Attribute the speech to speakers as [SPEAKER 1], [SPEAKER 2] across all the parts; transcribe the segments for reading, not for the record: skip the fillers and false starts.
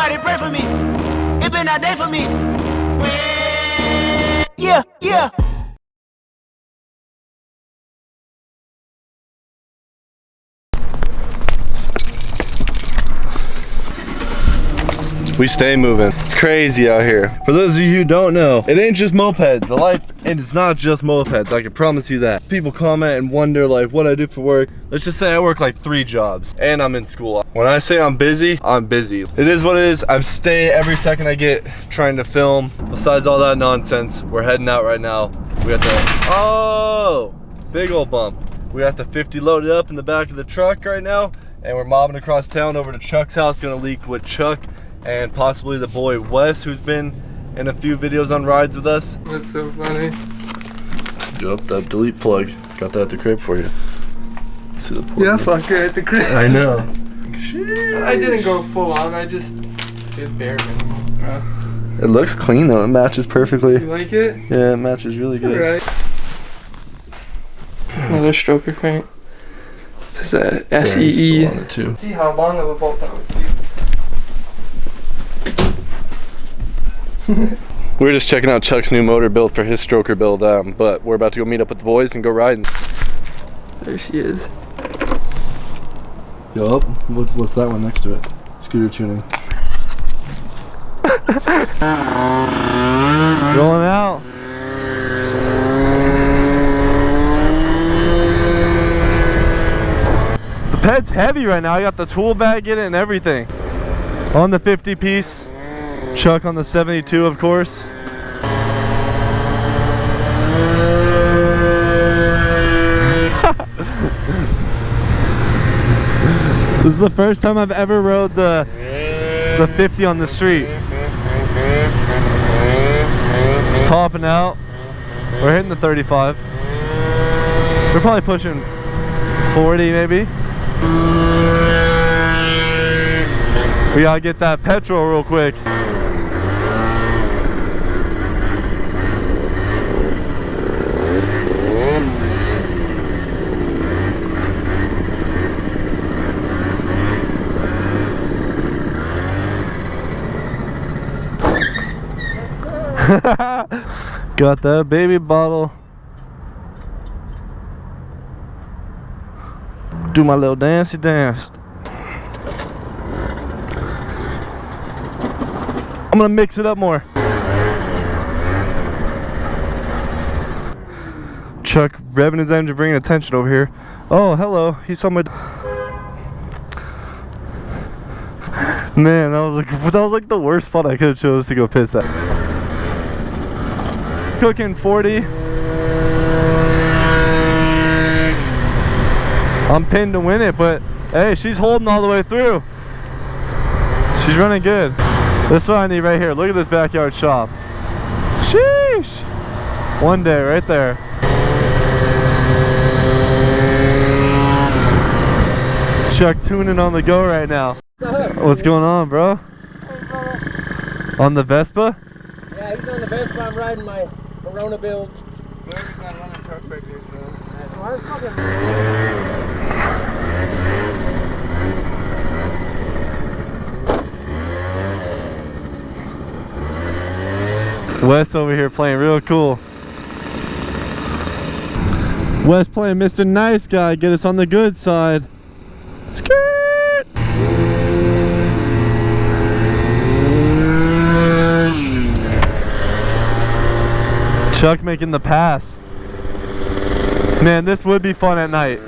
[SPEAKER 1] Somebody pray for me. It been that day for me. Yeah, yeah.
[SPEAKER 2] We stay moving. It's crazy out here. For those of you who don't know, it ain't just mopeds. The life, and it's not just mopeds. I can promise you that. People comment and wonder like what I do for work. Let's just say I work like 3 jobs and I'm in school. When I say I'm busy, I'm busy. It is what it is. I stay every second I get trying to film. Besides all that nonsense, we're heading out right now. We got the, oh, big old bump. We got the 50 loaded up in the back of the truck right now, and we're mobbing across town over to Chuck's house. Gonna leak with Chuck and possibly the boy Wes, who's been in a few videos on rides with us.
[SPEAKER 3] That's so funny.
[SPEAKER 2] Yup, that delete plug. Got that at the crib for you. Let's see the port.
[SPEAKER 3] Yeah, fucker at the crib.
[SPEAKER 2] I know.
[SPEAKER 3] I didn't go full on, I just did bare minimum, bro.
[SPEAKER 2] It looks clean though, it matches perfectly.
[SPEAKER 3] You like it?
[SPEAKER 2] Yeah, it matches really good.
[SPEAKER 3] Right. Another stroker crank. This is a SEE. See how long of a bolt that would be.
[SPEAKER 2] We were just checking out Chuck's new motor build for his stroker build, but we're about to go meet up with the boys and go riding.
[SPEAKER 3] There she is.
[SPEAKER 2] Yup, what's that one next to it? Scooter tuning. Going out. The ped's heavy right now. I got the tool bag in it and everything. On the 50 piece. Chuck on the 72, of course. This is the first time I've ever rode the 50 on the street. Topping out. We're hitting the 35. We're probably pushing 40 maybe. We gotta get that petrol real quick. Got that baby bottle. Do my little dancey dance. I'm gonna mix it up more. Chuck revving his engine, bringing attention over here. Oh, hello. He saw my. Man, that was like the worst spot I could have chose to go piss at. Cooking 40. I'm pinned to win it, but hey, she's holding all the way through. She's running good. This is what I need right here. Look at this backyard shop. Sheesh. One day right there. Chuck tuning on the go right now. What's going on, bro? On the Vespa?
[SPEAKER 4] Yeah, he's on the Vespa. I'm riding my Corona build.
[SPEAKER 3] Whoever's not running truck right here, so.
[SPEAKER 2] Wes over here playing real cool. Wes playing Mr. Nice Guy, get us on the good side. Skirt! Chuck making the pass. Man, this would be fun at night.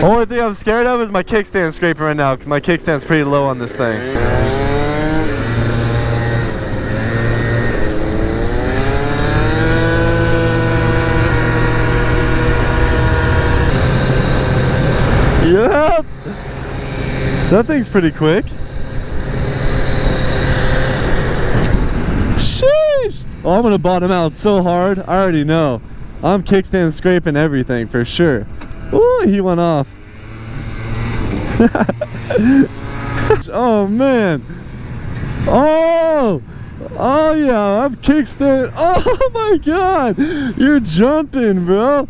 [SPEAKER 2] Only thing I'm scared of is my kickstand scraping right now, because my kickstand's pretty low on this thing. Yep! That thing's pretty quick. Sheesh! Oh, I'm gonna bottom out so hard. I already know. I'm kickstand scraping everything for sure. Ooh, he went off. Oh man. Oh! Oh yeah, I'm kickstand. Oh my god! You're jumping, bro.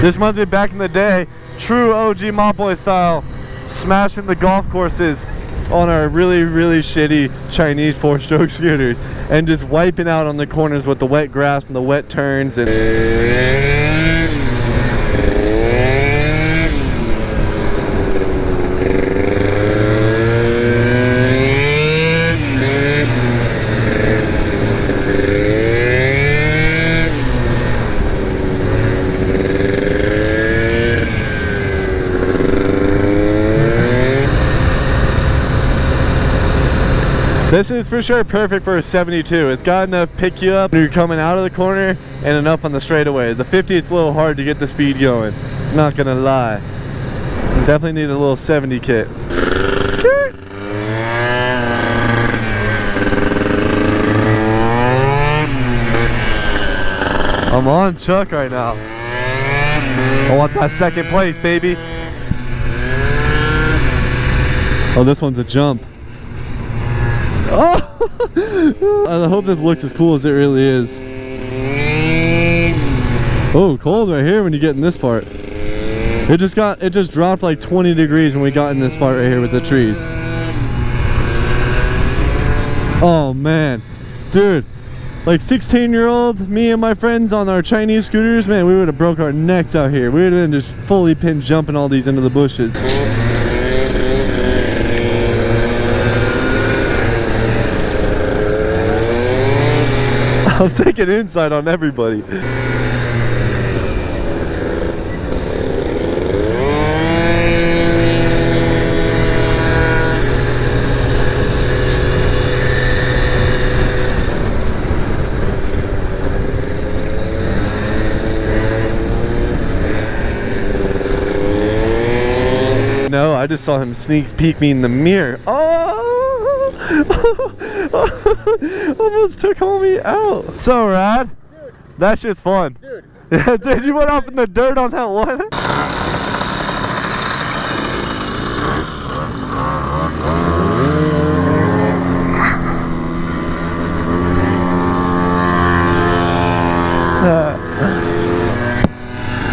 [SPEAKER 2] This reminds me back in the day, true OG MOPBOYZ style, smashing the golf courses on our really shitty Chinese 4-stroke scooters and just wiping out on the corners with the wet grass and the wet turns and this is for sure perfect for a 72. It's got enough pick you up when you're coming out of the corner and enough on the straightaway. The 50, it's a little hard to get the speed going. Not gonna lie. You definitely need a little 70 kit. Skirt. I'm on Chuck right now. I want that second place, baby. Oh, this one's a jump. Oh! I hope this looks as cool as it really is. Oh, cold right here when you get in this part. It just dropped like 20 degrees when we got in this part right here with the trees. Oh man, dude, like 16-year-old me and my friends on our Chinese scooters, man, we would have broke our necks out here. We would have been just fully pinned jumping all these into the bushes. I'll take an inside on everybody. No, I just saw him sneak peek me in the mirror. Oh! Almost took homie out. So rad. Dude. That shit's fun. Dude. Yeah, dude, you went off in the dirt on that one.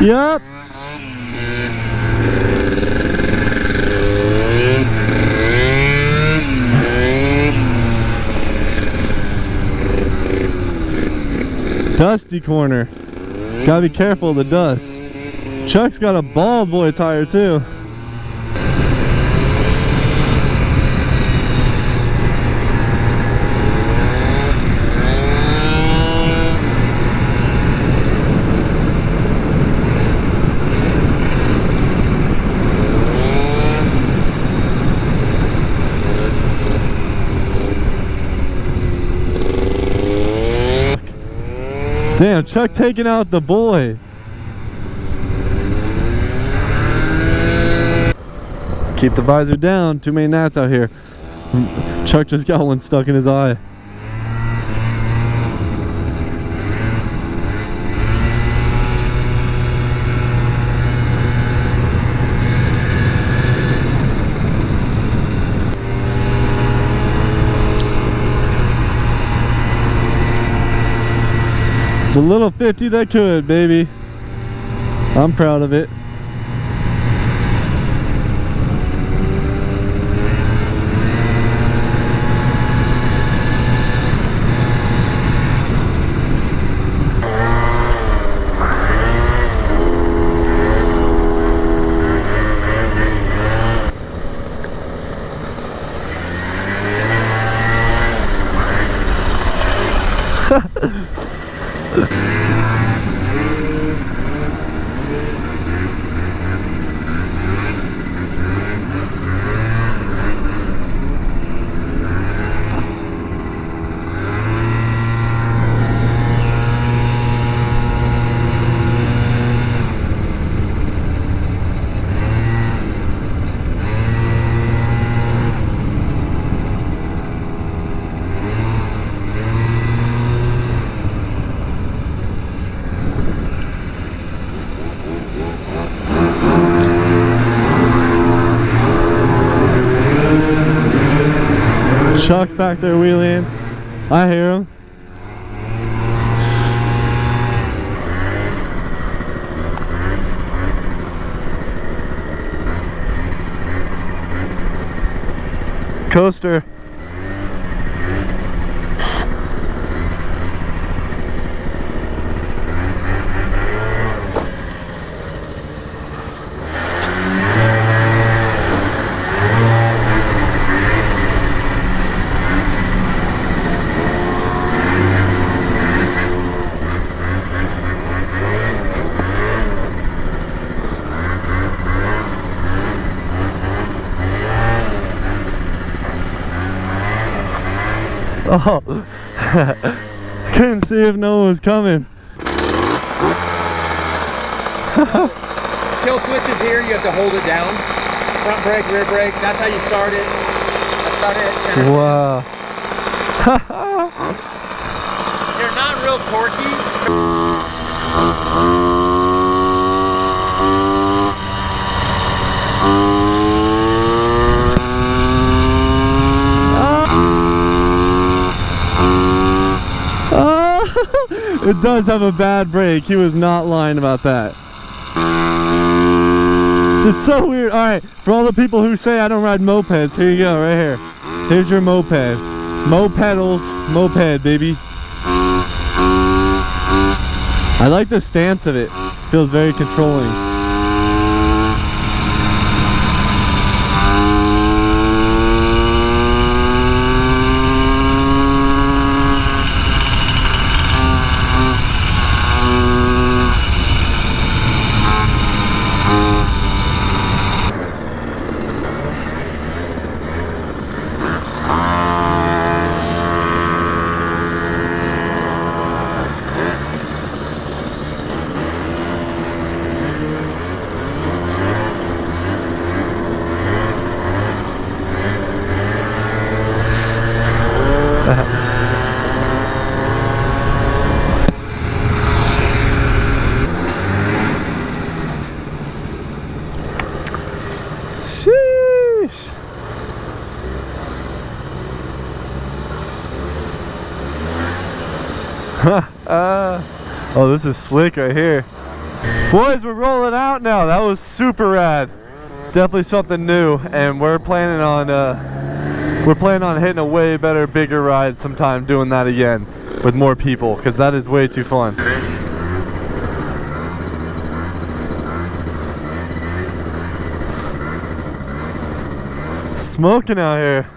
[SPEAKER 2] Yup. Dusty corner. Gotta be careful of the dust. Chuck's got a bald boy tire too. Damn, Chuck taking out the boy. Keep the visor down. Too many gnats out here. Chuck just got one stuck in his eye. The little 50 that could, baby. I'm proud of it. Chuck's back there wheeling. I hear him. Coaster. Oh, couldn't see if no one was coming.
[SPEAKER 4] Kill switch is here, you have to hold it down. Front brake, rear brake, that's how you start it. That's about it.
[SPEAKER 2] Wow.
[SPEAKER 4] They're not real torquey.
[SPEAKER 2] It does have a bad brake. He was not lying about that. It's so weird. Alright, for all the people who say I don't ride mopeds, here you go, right here. Here's your moped. Mopedals, moped, baby. I like the stance of it. Feels very controlling. Sheesh. Oh, this is slick right here. Boys, we're rolling out now. That was super rad. Definitely something new, and we're planning on hitting a way better, bigger ride sometime, doing that again with more people, because that is way too fun. Smoking out here.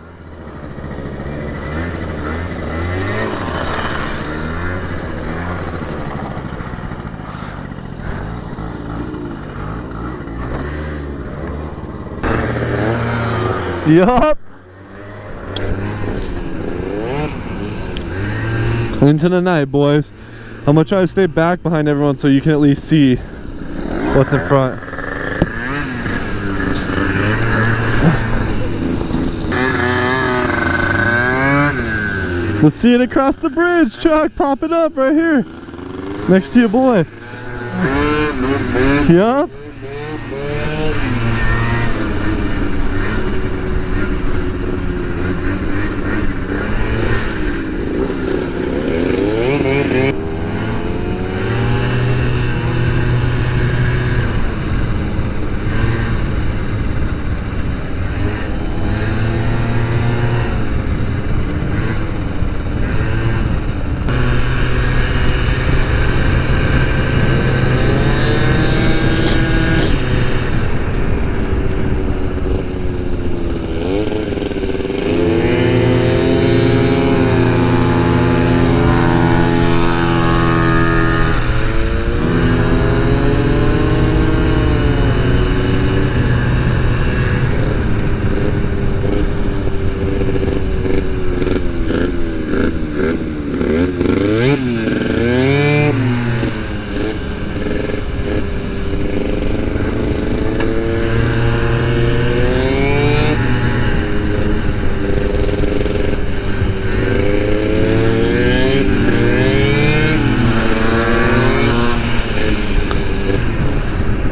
[SPEAKER 2] Yup. Into the night, boys. I'm gonna try to stay back behind everyone so you can at least see what's in front. Let's see it across the bridge, Chuck. Pop it up right here. Next to your boy. Yup.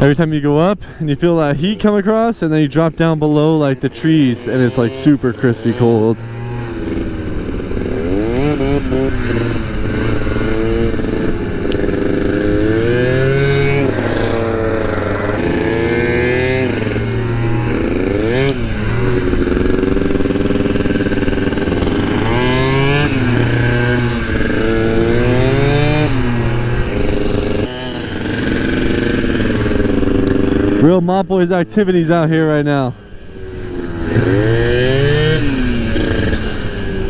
[SPEAKER 2] Every time you go up and you feel that heat come across, and then you drop down below like the trees, and it's like super crispy cold. Real MOPBOYZ activities out here right now.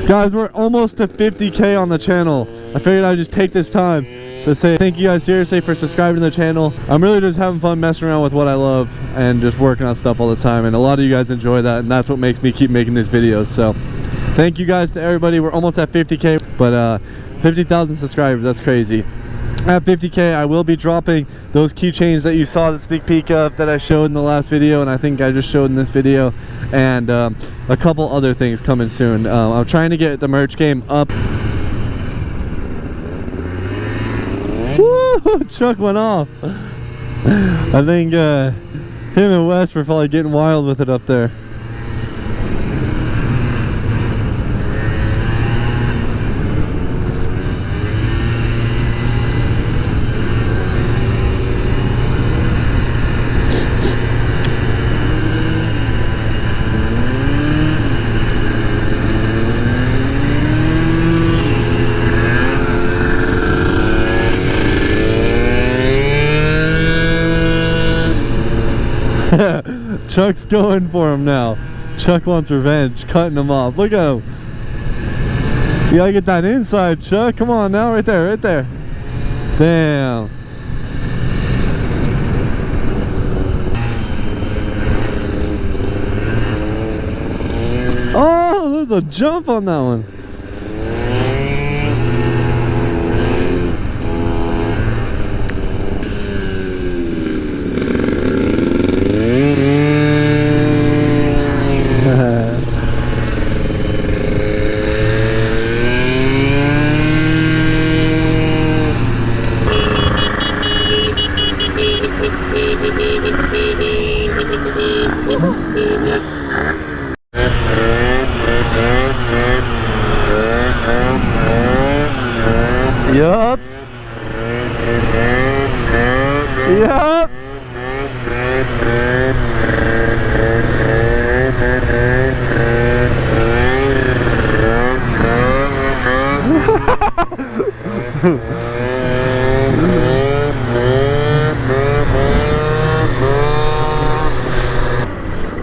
[SPEAKER 2] Guys, we're almost to 50K on the channel. I figured I'd just take this time to say thank you guys seriously for subscribing to the channel. I'm really just having fun messing around with what I love and just working on stuff all the time, and a lot of you guys enjoy that, and that's what makes me keep making these videos. So thank you guys to everybody. We're almost at 50K, but 50,000 subscribers, that's crazy. At 50K, I will be dropping those keychains that you saw the sneak peek of that I showed in the last video, and I think I just showed in this video, and a couple other things coming soon. I'm trying to get the merch game up. Woo! Truck went off. I think him and Wes were probably getting wild with it up there. Chuck's going for him now. Chuck wants revenge, cutting him off. Look at him. You gotta get that inside, Chuck. Come on now, right there, right there. Damn. Oh, there's a jump on that one. Yup. Yup.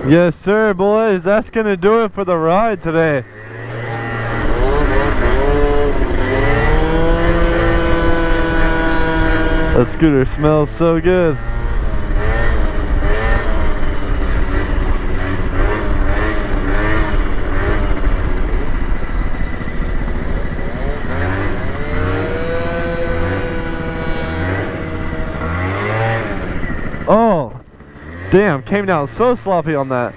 [SPEAKER 2] Yes, sir, boys. That's gonna do it for the ride today. That scooter smells so good. Oh, damn, came down so sloppy on that.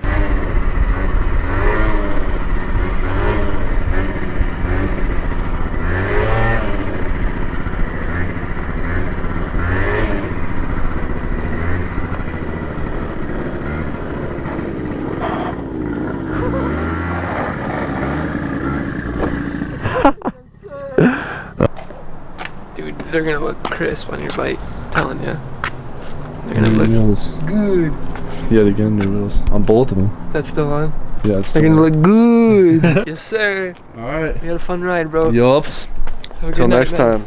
[SPEAKER 3] Dude, they're gonna look crisp on your bike, I'm telling you. They're gonna look good.
[SPEAKER 2] Yet again, new wheels. On both of them.
[SPEAKER 3] That's still on?
[SPEAKER 2] Yeah, it's
[SPEAKER 3] They're gonna look good. Yes, sir.
[SPEAKER 2] Alright.
[SPEAKER 3] We had a fun ride, bro.
[SPEAKER 2] Yups. Until next time.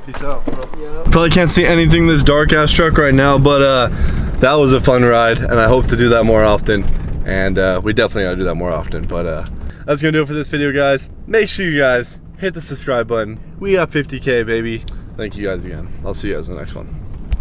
[SPEAKER 2] Peace out, bro.
[SPEAKER 3] Yep.
[SPEAKER 2] Probably can't see anything in this dark ass truck right now, but that was a fun ride, and I hope to do that more often. And we definitely gotta do that more often. But that's gonna do it for this video, guys. Make sure you guys hit the subscribe button. We got 50K, baby. Thank you guys again. I'll see you guys in the next one.